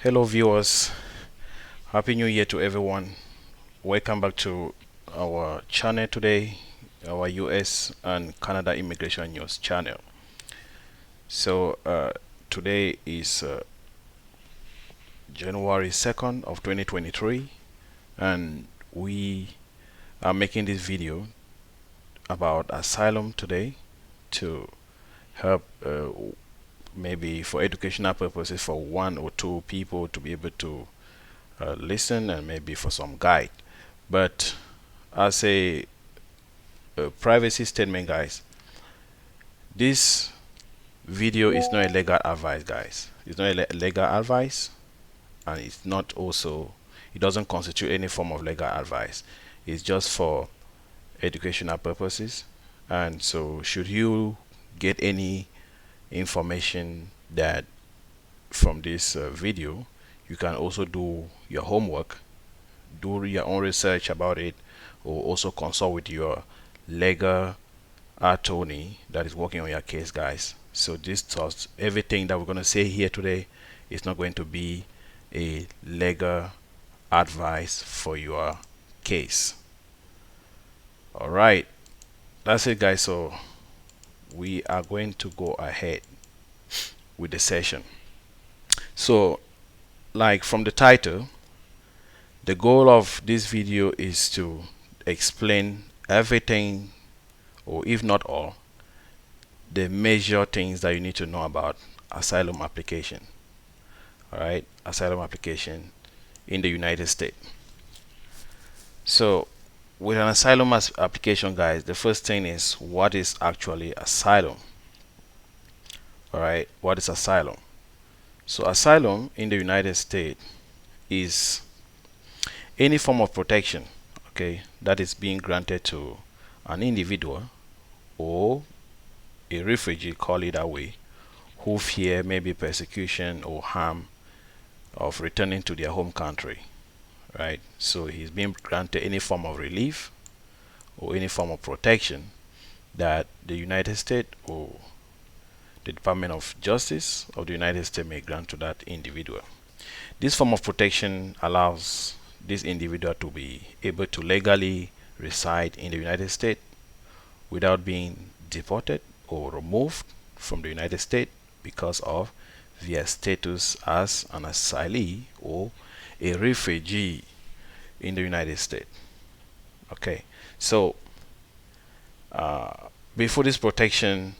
Hello viewers, happy new year to everyone. Welcome back to our channel today, our US and Canada immigration news channel. So today is January 2nd of 2023, and we are making this video about asylum today to help maybe for educational purposes for one or two people to be able to listen, and maybe for some guide. But as a privacy statement, guys, this video is not a legal advice, guys. It's not a legal advice, and it's not also, it doesn't constitute any form of legal advice. It's just for educational purposes. And so should you get any information that from this video, you can also do your homework, do your own research about it, or also consult with your legal attorney that is working on your case, guys. So this thoughts, everything that we're going to say here today is not going to be a legal advice for your case. All right, that's it, guys. So we are going to go ahead with the session. So like from the title, the goal of this video is to explain everything, or if not all, the major things that you need to know about asylum application. All right, asylum application in the United States. So with an asylum application, guys, the first thing is, what is actually asylum? All right, what is asylum? So asylum in the United States is any form of protection, okay, that is being granted to an individual or a refugee, call it that way, who fear maybe persecution or harm of returning to their home country, right? So he's being granted any form of relief or any form of protection that the United States or the Department of Justice of the United States may grant to that individual. This form of protection allows this individual to be able to legally reside in the United States without being deported or removed from the United States because of their status as an asylee or a refugee in the United States. Okay, so before this protection,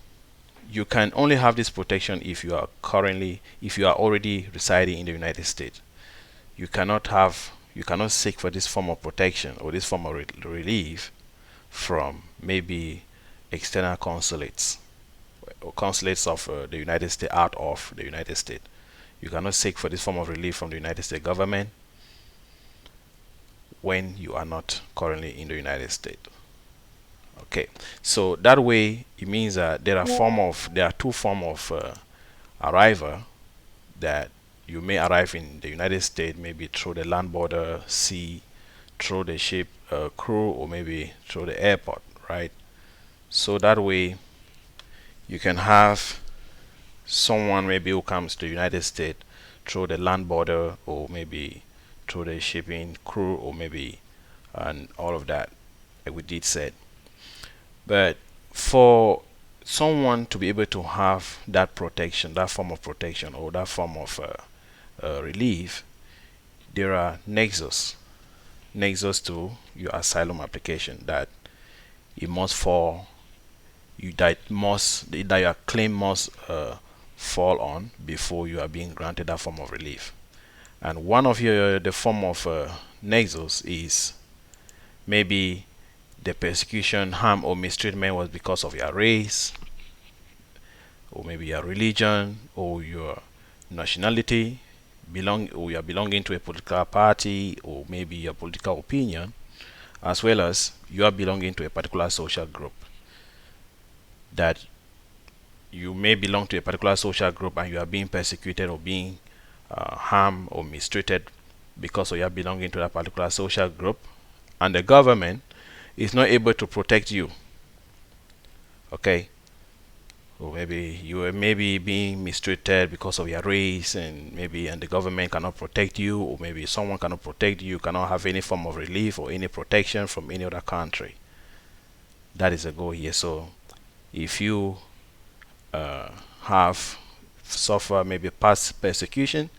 you can only have this protection if you are already residing in the United States. You cannot seek for this form of protection or this form of relief from maybe external consulates or consulates of the United States out of the United States. You cannot seek for this form of relief from the United States government when you are not currently in the United States. Okay, so that way it means that there are two forms of arrival, that you may arrive in the United States maybe through the land border, sea, through the ship crew, or maybe through the airport, right? So that way you can have someone maybe who comes to the United States through the land border, or maybe through the shipping crew, or maybe and all of that, like we did said. But for someone to be able to have that protection, that form of protection, or that form of relief, there are nexus to your asylum application that it must fall, that your claim must fall on before you are being granted that form of relief. And one of the form of nexus is maybe the persecution, harm, or mistreatment was because of your race, or maybe your religion, or your nationality, or you are belonging to a political party, or maybe your political opinion, as well as you are belonging to a particular social group. That you may belong to a particular social group and you are being persecuted or being harmed or mistreated because you are belonging to that particular social group, and the government is not able to protect you. Okay, or maybe you are maybe being mistreated because of your race, and the government cannot protect you, or maybe someone cannot protect you, cannot have any form of relief or any protection from any other country. That is the goal here. So if you have suffered maybe past persecution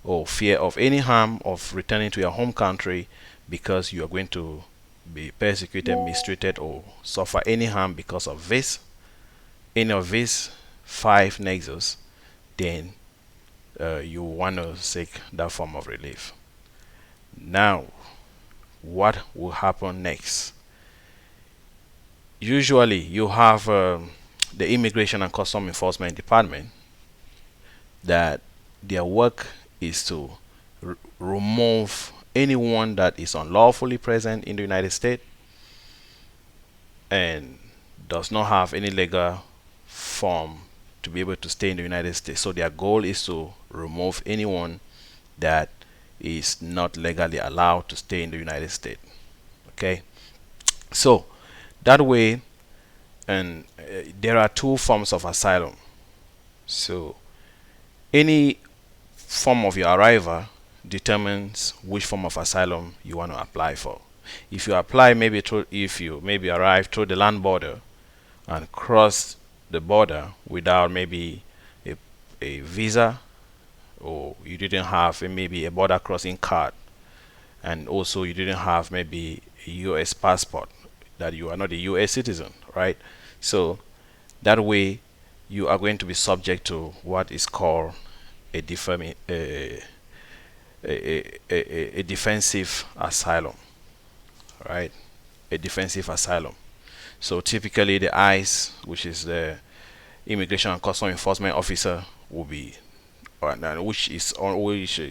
or fear of any harm of returning to your home country, because you are going to be persecuted, mistreated, or suffer any harm because of any of these five nexus, then you want to seek that form of relief. Now, what will happen next? Usually, you have the Immigration and Custom Enforcement Department that their work is to remove anyone that is unlawfully present in the United States and does not have any legal form to be able to stay in the United States. So their goal is to remove anyone that is not legally allowed to stay in the United States. Okay, so that way, and there are two forms of asylum. So any form of your arrival determines which form of asylum you want to apply for. If you apply maybe through, if you maybe arrive through the land border and cross the border without maybe a visa, or you didn't have maybe a border crossing card, and also you didn't have maybe a US passport, that you are not a US citizen, right? So that way you are going to be subject to what is called a, a defensive asylum, right? A defensive asylum. So typically the ICE, which is the Immigration and Custom Enforcement Officer, will be, which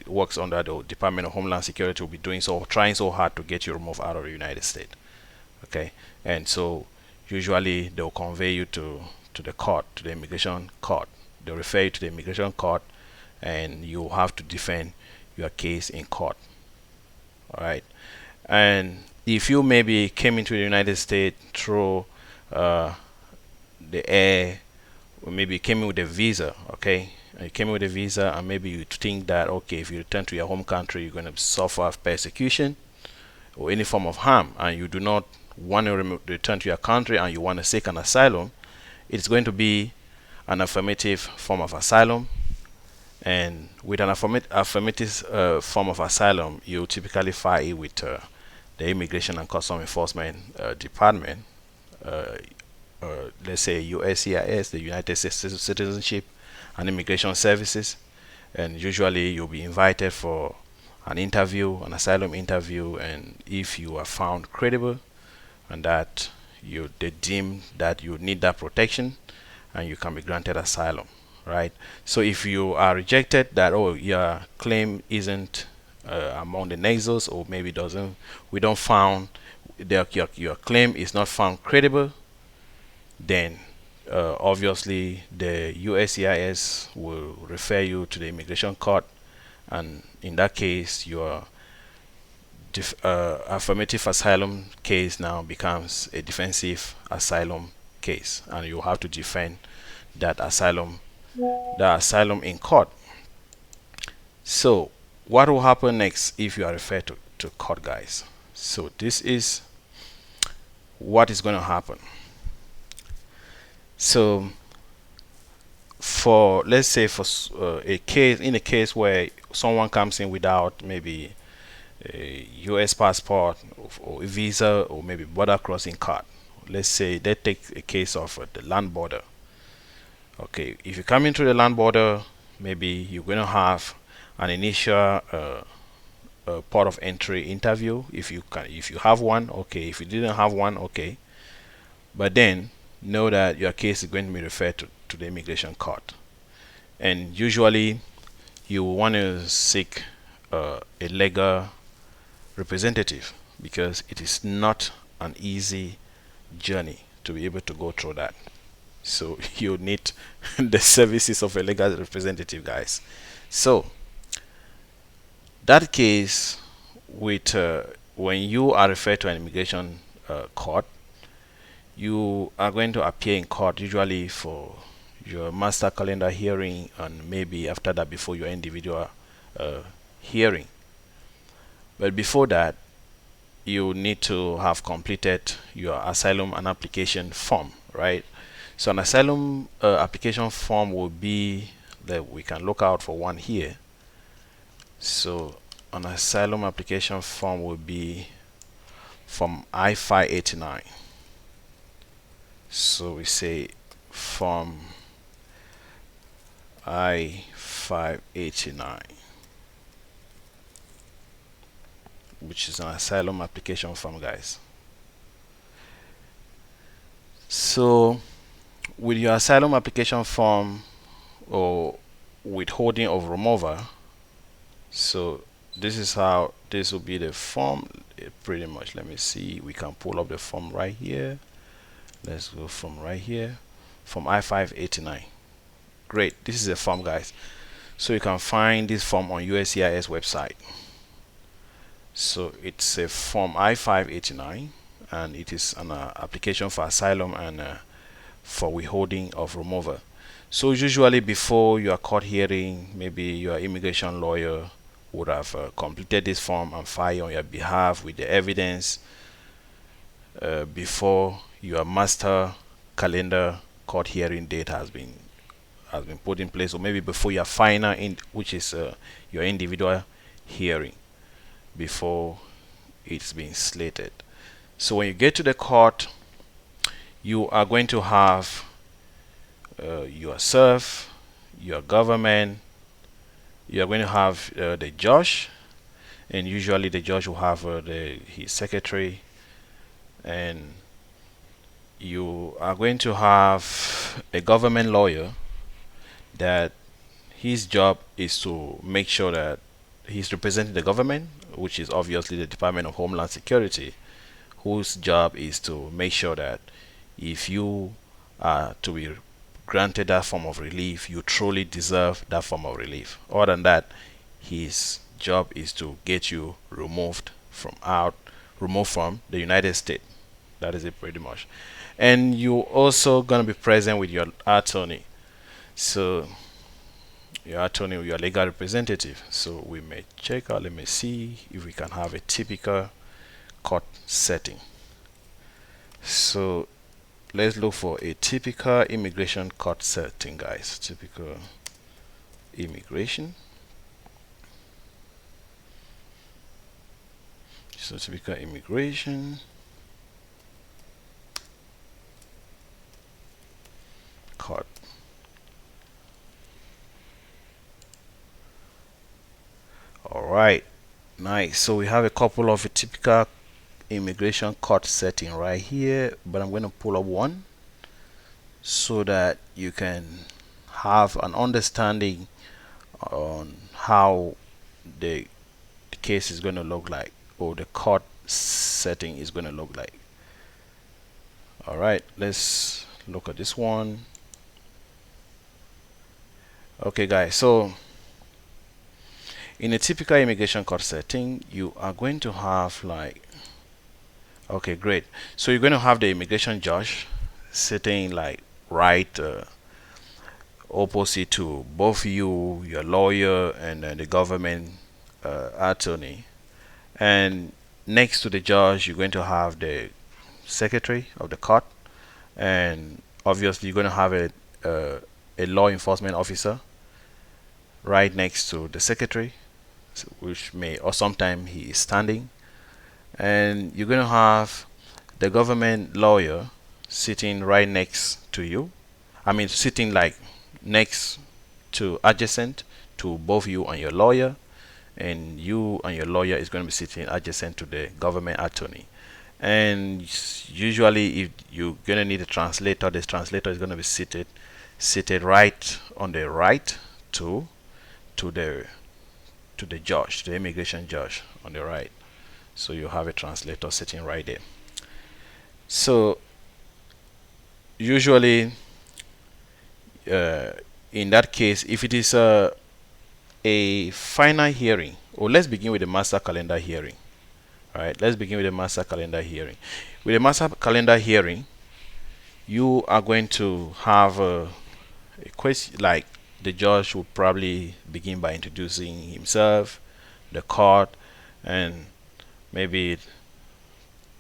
works under the Department of Homeland Security, will be doing so, trying so hard to get you removed out of the United States. Okay, and so usually they'll convey you to the court, to the immigration court. They'll refer you to the immigration court, and you have to defend your case in court. All right, and if you maybe came into the United States through the air, or maybe you came in with a visa, okay, and you came in with a visa, and maybe you think that, okay, if you return to your home country, you're going to suffer persecution or any form of harm, and you do not want to return to your country, and you want to seek an asylum, it's going to be an affirmative form of asylum. And with an affirmative form of asylum, you typically file it with the Immigration and Custom Enforcement Department, let's say USCIS, the United States Citizenship and Immigration Services, and usually you'll be invited for an interview, an asylum interview, and if you are found credible and that they deem that you need that protection, and you can be granted asylum, right? So if you are rejected, that, oh, your claim isn't among the nexus, or maybe doesn't, we don't found your claim is not found credible, then obviously the USCIS will refer you to the immigration court, and in that case your affirmative asylum case now becomes a defensive asylum case, and you have to defend that asylum in court. So what will happen next if you are referred to court, guys? So this is what is going to happen. So for, let's say, for a case where someone comes in without maybe a US passport or a visa, or maybe border crossing card, let's say they take a case of the land border. Okay, if you come into the land border, maybe you're going to have an initial port of entry interview, if you have one. Okay, if you didn't have one, okay, but then know that your case is going to be referred to the immigration court, and usually you want to seek a legal representative, because it is not an easy journey to be able to go through that. So you need the services of a legal representative, guys. So that case, with when you are referred to an immigration court, you are going to appear in court usually for your master calendar hearing, and maybe after that before your individual hearing. But before that, you need to have completed your asylum and application form, right? So an asylum application form will be that we can look out for one here. So an asylum application form will be from I-589. So we say from I-589, which is an asylum application form, guys. So with your asylum application form or withholding of removal, so this is how this will be the form. Pretty much, let me see, we can pull up the form right here. Let's go from right here, from I-589. Great, this is a form, guys. So you can find this form on USCIS website. So it's a form I-589, and it is an application for asylum and for withholding of removal. So usually before your court hearing, maybe your immigration lawyer would have completed this form and filed on your behalf with the evidence before your master calendar court hearing date has been put in place, or maybe before your final, which is your individual hearing, before it's been slated. So when you get to the court, you are going to have yourself, your government, you are going to have the judge, and usually the judge will have his secretary, and you are going to have a government lawyer that his job is to make sure that he's representing the government, which is obviously the Department of Homeland Security, whose job is to make sure that if you are to be granted that form of relief, you truly deserve that form of relief. Other than that, his job is to get you removed from the United States. That is it, pretty much. And you're also gonna be present with your attorney. So your attorney, your legal representative. So we may check out, let me see if we can have a typical court setting. So let's look for a typical immigration court setting, guys. Typical immigration. So typical immigration court. All right, nice. So we have a couple of a typical immigration court setting right here, but I'm going to pull up one so that you can have an understanding on how the case is going to look like, or the court setting is going to look like. All right, let's look at this one. Okay, guys, so in a typical immigration court setting, you are going to have like, okay, great. So you're going to have the immigration judge sitting like right opposite to both you, your lawyer, and the government attorney. And next to the judge, you're going to have the secretary of the court, and obviously you're going to have a law enforcement officer right next to the secretary, which may, or sometimes he is standing, and you're going to have the government lawyer sitting right next to you. I mean, sitting like next to, adjacent to both you and your lawyer, and you and your lawyer is going to be sitting adjacent to the government attorney. And usually if you're going to need a translator, this translator is going to be seated right on the right to the judge, the immigration judge on the right. So you have a translator sitting right there. So usually in that case, if it is a final hearing, or let's begin with the master calendar hearing. All right, let's begin with the master calendar hearing. With the master calendar hearing, you are going to have a question like the judge would probably begin by introducing himself, the court, and maybe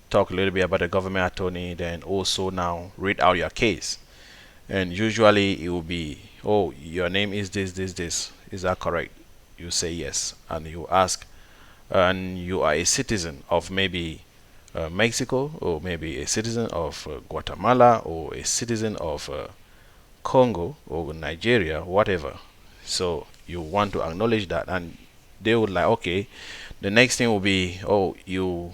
talk a little bit about the government attorney, then also now read out your case. And usually it will be, oh, your name is this. Is that correct? You say yes, and you ask, and you are a citizen of maybe Mexico, or maybe a citizen of Guatemala, or a citizen of Congo or Nigeria, whatever. So you want to acknowledge that, and they would like, okay. The next thing will be, oh, you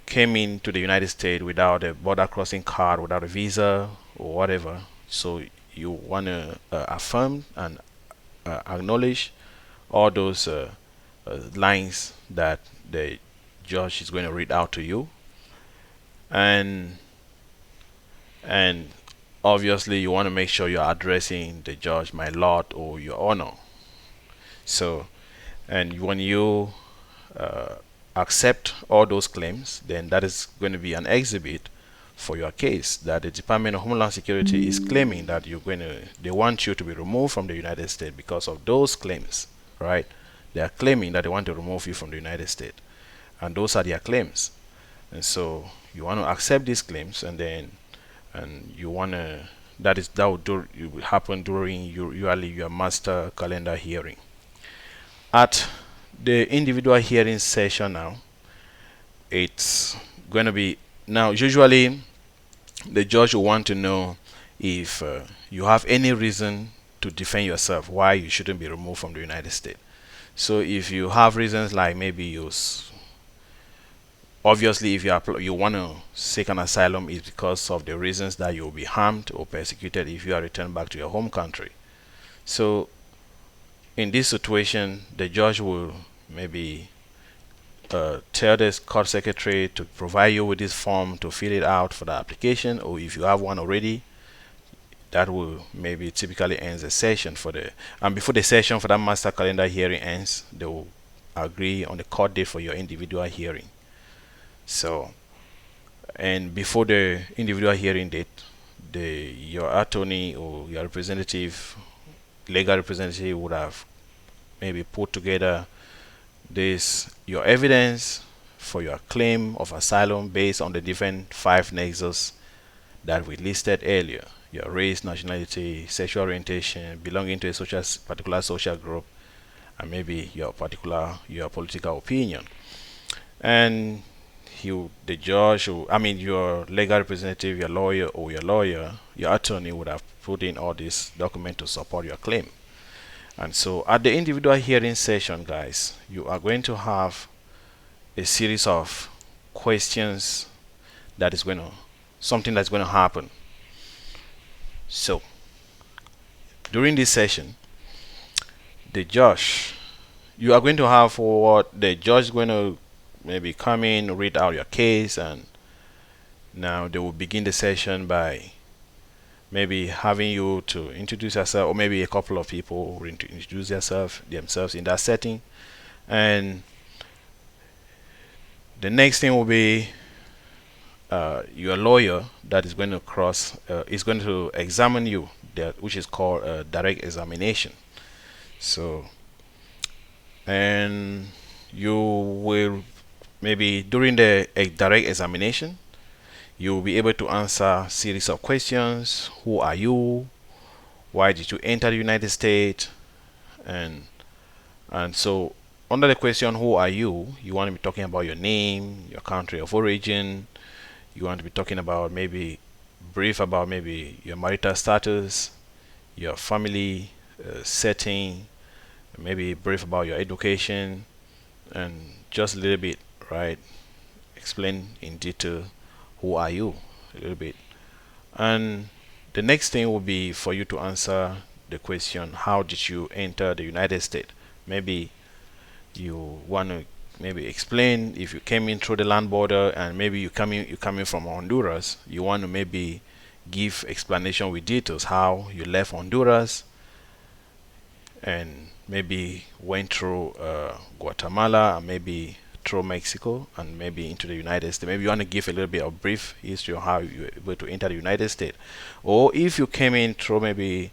came into the United States without a border crossing card, without a visa or whatever. So you want to affirm and acknowledge all those lines that the judge is going to read out to you, and and obviously you want to make sure you're addressing the judge my lord or your honor. So, and when you uh, accept all those claims, then that is going to be an exhibit for your case that the Department of Homeland Security is claiming that they want you to be removed from the United States because of those claims, right? They are claiming that they want to remove you from the United States, and those are their claims. And so you want to accept these claims, and then and you want to that will it will happen during usually your master calendar hearing. At the individual hearing session now, it's going to be now usually the judge will want to know if you have any reason to defend yourself why you shouldn't be removed from the United States. So if you have reasons like maybe obviously if you want to seek an asylum is because of the reasons that you'll be harmed or persecuted if you are returned back to your home country. So in this situation, the judge will maybe tell the court secretary to provide you with this form to fill it out for the application, or if you have one already, that will maybe typically ends the session for the and before the session for that master calendar hearing ends, they will agree on the court date for your individual hearing. So, and before the individual hearing date, your attorney or your representative, legal representative, would have maybe put together your evidence for your claim of asylum based on the different 5 nexus that we listed earlier: your race, nationality, sexual orientation, belonging to a particular social group, and maybe your political opinion. And the judge, your legal representative, your lawyer, your attorney would have put in all these documents to support your claim. And so at the individual hearing session, guys, you are going to have a series of questions something that's going to happen. So during this session, you are going to have what the judge is going to maybe come in, read out your case, and now they will begin the session by maybe having you to introduce yourself, or maybe a couple of people will introduce themselves in that setting. And the next thing will be your lawyer that is going to examine you, which is called direct examination. So, and you will maybe during the direct examination, you will be able to answer a series of questions. Who are you? Why did you enter the United States? And so under the question who are you, you want to be talking about your name, your country of origin. You want to be talking about maybe brief about maybe your marital status, your family setting, maybe brief about your education, and just a little bit, right? Explain in detail who are you a little bit. And the next thing will be for you to answer the question, how did you enter the United States? Maybe you want to maybe explain if you came in through the land border, and maybe you coming from Honduras. You want to maybe give explanation with details how you left Honduras and maybe went through Guatemala, and maybe through Mexico and maybe into the United States. Maybe you want to give a little bit of brief history of how you were able to enter the United States, or if you came in through maybe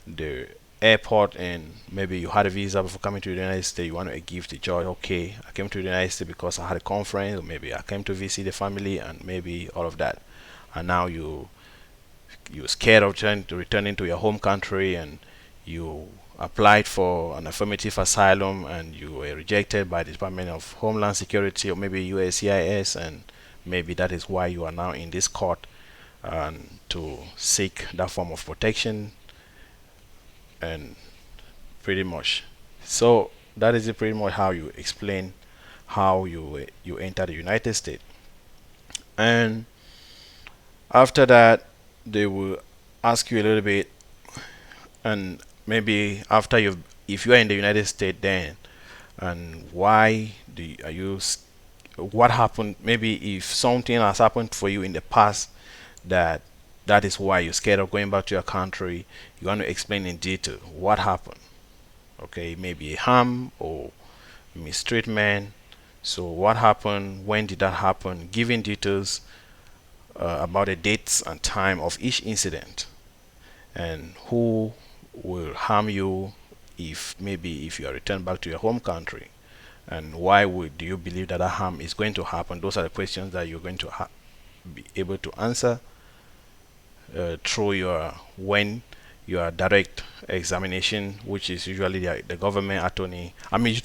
the airport and maybe you had a visa before coming to the United States, you want to give the judge, okay, I came to the United States because I had a conference, or maybe I came to visit the family, and maybe all of that. And now you're scared of trying to returning to your home country, and you applied for an affirmative asylum and you were rejected by the Department of Homeland Security or maybe USCIS, and maybe that is why you are now in this court to seek that form of protection. And pretty much, so that is pretty much how you explain how you enter the United States. And after that, they will ask you a little bit, and maybe after you, if you are in the United States, then and why do you, are you what happened, maybe if something has happened for you in the past that that is why you're scared of going back to your country, you want to explain in detail what happened. Okay, maybe harm or mistreatment. So what happened, when did that happen, giving details about the dates and time of each incident, and who will harm you if maybe if you are returned back to your home country, and why would do you believe that harm is going to happen. Those are the questions that you're going to be able to answer through your when your direct examination, which is usually the government attorney, I mean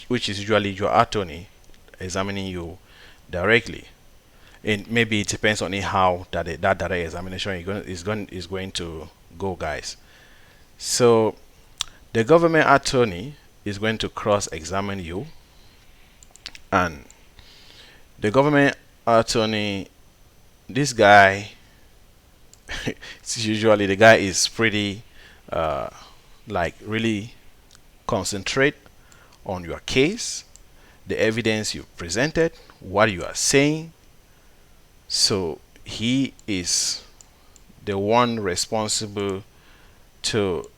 which is usually your attorney examining you directly. And maybe it depends on how that direct examination is going to go, guys. So the government attorney is going to cross-examine you, and the government attorney, this guy, usually the guy is pretty like really concentrate on your case, the evidence you presented, what you are saying. So he is the one responsible to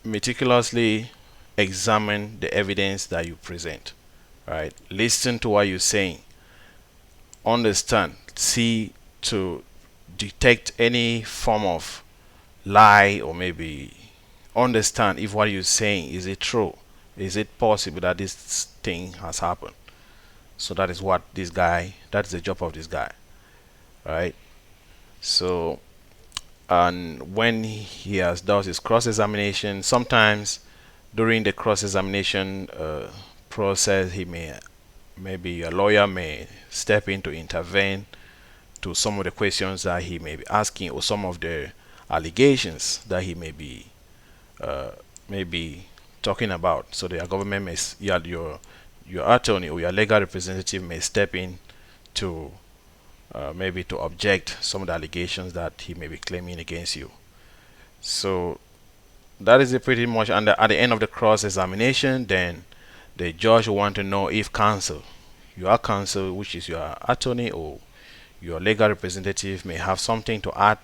meticulously examine the evidence that you present. Right? Listen to what you're saying. Understand. See to detect any form of lie, or maybe understand if what you're saying is it true. Is it possible that this thing has happened? So that is what this guy, that's the job of this guy. Right? So, and when he has does his cross-examination, sometimes during the cross-examination process, he may, maybe a lawyer may step in to intervene to some of the questions that he may be asking, or some of the allegations that he uh, may be talking about. So the government may, your attorney or your legal representative may step in to maybe to object some of the allegations that he may be claiming against you. So that is it pretty much. And at the end of the cross examination, then the judge will want to know if counsel, your counsel, which is your attorney or your legal representative, may have something to add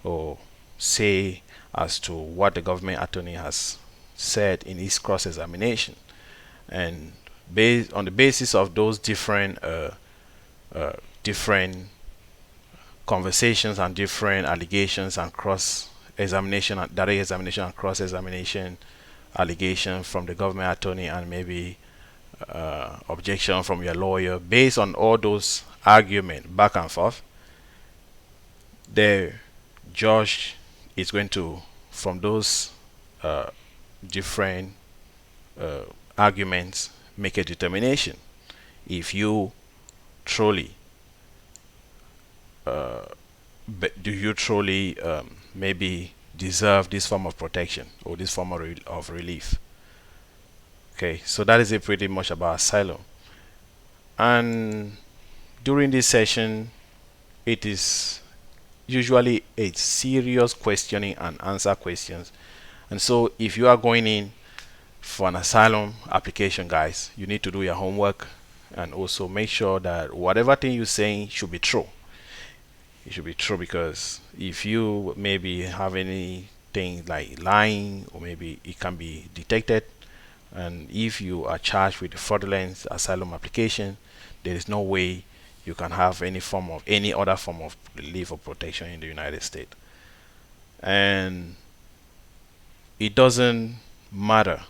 or say as to what the government attorney has said in his cross examination. And based on the basis of those different conversations and different allegations and cross examination and direct examination and cross examination allegation from the government attorney, and maybe objection from your lawyer, based on all those arguments back and forth, the judge is going to, from those uh, different arguments, make a determination if you truly do you truly maybe deserve this form of protection or this form of relief. Okay, so that is it pretty much about asylum. And during this session, it is usually a serious questioning and answer questions. And so if you are going in for an asylum application, guys, you need to do your homework and also make sure that whatever thing you're saying should be true. It should be true, because if you maybe have anything like lying, or maybe it can be detected and if you are charged with a fraudulent asylum application, there is no way you can have any other form of relief or protection in the United States. And it doesn't matter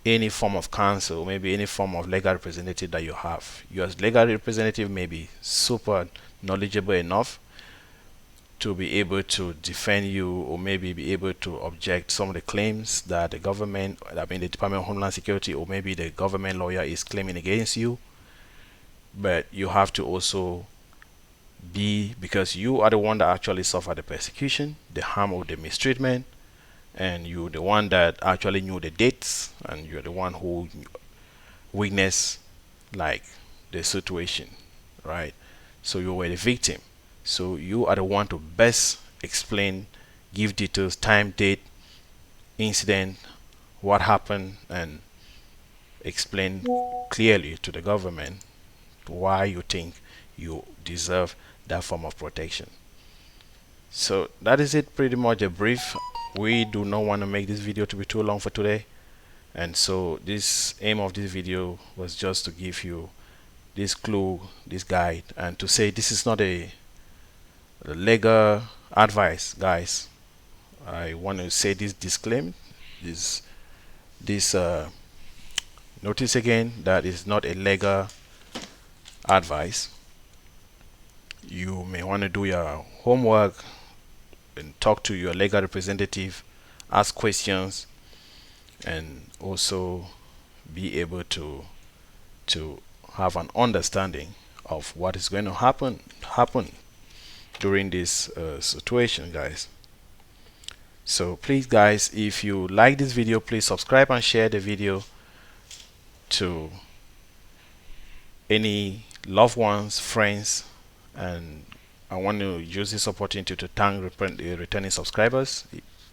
any form of counsel, maybe any form of legal representative that you have. Your legal representative may be super knowledgeable enough to be able to defend you, or maybe be able to object some of the claims that the government, I mean the Department of Homeland Security, or maybe the government lawyer is claiming against you. But you have to also be, because you are the one that actually suffered the persecution, the harm, or the mistreatment, and you're the one that actually knew the dates, and you're the one who witnessed like the situation, right? So you were the victim, so you are the one to best explain, give details, time, date, incident, what happened, and explain clearly to the government why you think you deserve that form of protection. So that is it, pretty much a brief. We do not want to make this video to be too long for today, and so this aim of this video was just to give you this clue, this guide, and to say this is not a legal advice, guys. I want to say this disclaimer, this notice again, that is not a legal advice. You may want to do your homework and talk to your legal representative, ask questions, and also be able to have an understanding of what is going to happen during this situation, guys. So please, guys, if you like this video, please subscribe and share the video to any loved ones, friends, and I want to use this opportunity to thank returning subscribers,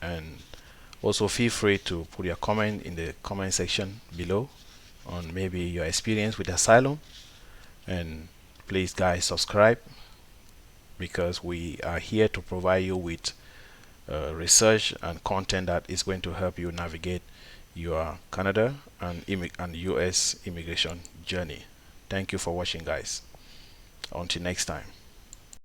and also feel free to put your comment in the comment section below on maybe your experience with Asylum. And please, guys, subscribe, because we are here to provide you with research and content that is going to help you navigate your Canada and US immigration journey. Thank you for watching, guys. Until next time.